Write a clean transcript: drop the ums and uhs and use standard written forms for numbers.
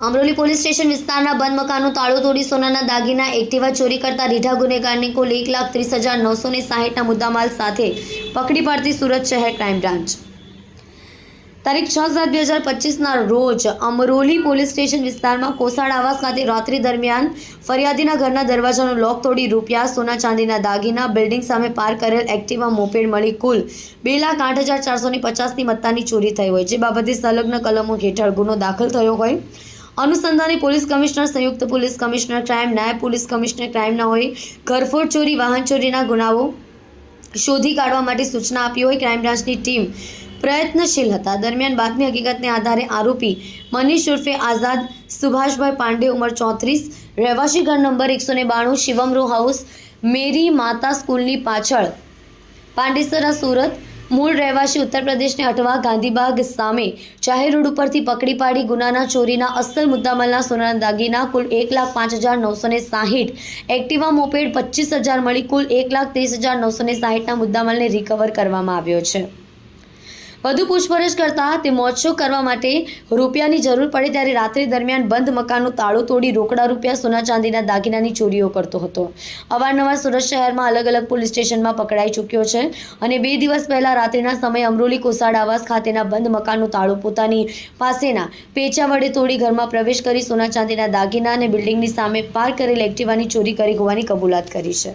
Amroli police station વિસ્તારના બંધ મકાનનું તાળું તોડી સોનાના દાગીના એક્ટિવા ચોરી કરતા રીઢા ગુનેગારને કુલ 1,30,960ના મુદ્દામાલ સાથે પકડી પાડતી સુરત શહેર ક્રાઇમ બ્રાન્ચ તારીખ 6/7/2025ના રોજ અમરોલી પોલીસ સ્ટેશન વિસ્તારમાં કોસાડ આવાસ ખાતે રાત્રિ દરમિયાન ફરિયાદીના ઘરના દરવાજાનો લોક તોડી રૂપિયા, સોના ચાંદીના દાગીના, બિલ્ડિંગ સામે પાર્ક કરેલ એક્ટિવા મોપેડ મળી કુલ 2,08,450ની મત્તાની ચોરી થઈ હોય, જે બાબતે સંલગ્ન કલમો હેઠળ ગુનો દાખલ થયો હોય. અનુસંધાને પોલીસ કમિશનર, સંયુક્ત પોલીસ કમિશનર ક્રાઇમ, નાયબ પોલીસ કમિશનર ક્રાઇમના હોય ઘરફોડ ચોરી, વાહન ચોરીના ગુનાઓ શોધી કાઢવા માટે સૂચના આપી હોય. ક્રાઇમ બ્રાન્ચની ટીમ પ્રયત્નશીલ હતા. દરમિયાન બાતમી હકીકતને આધારે આરોપી મનીષ ઉર્ફે આઝાદ સુભાષભાઈ પાંડે, ઉંમર 34, રહેવાસી ઘર નંબર 192, શિવમ રો હાઉસ, મેરી માતા સ્કૂલની પાછળ, પાંડેસરા, સુરત, મૂળ રહેવાસી ઉત્તર પ્રદેશને અટવા ગાંધીબાગ સામે જાહેર રોડ ઉપરથી પકડી પાડી ગુનાના ચોરીના અસલ મુદ્દામાલના સોનાના દાગીના કુલ 1,05,960, એક્ટિવા મોપેડ 25,000 મળી કુલ 1,30,960ના મુદ્દામાલને રિકવર કરવામાં આવ્યો છે. વધુ પૂછપરછ કરતા તે મોજશોખ કરવા માટે રૂપિયાની જરૂર પડે ત્યારે રાત્રિ દરમિયાન બંધ મકાનનું તાળું તોડી રોકડા રૂપિયા, સોના ચાંદીના દાગીનાની ચોરીઓ કરતો હતો. અવારનવાર સુરત શહેરમાં અલગ અલગ પોલીસ સ્ટેશનમાં પકડાઈ ચૂક્યો છે અને 2 દિવસ પહેલા રાત્રિના સમયે અમરોલી કોસાડ આવાસ ખાતેના બંધ મકાનનું તાળું પોતાની પાસેના પેચા વડે તોડી ઘરમાં પ્રવેશ કરી સોના ચાંદીના દાગીના અને બિલ્ડિંગની સામે પાર્ક કરેલ એક્ટિવાની ચોરી કરી હોવાની કબૂલાત કરી છે.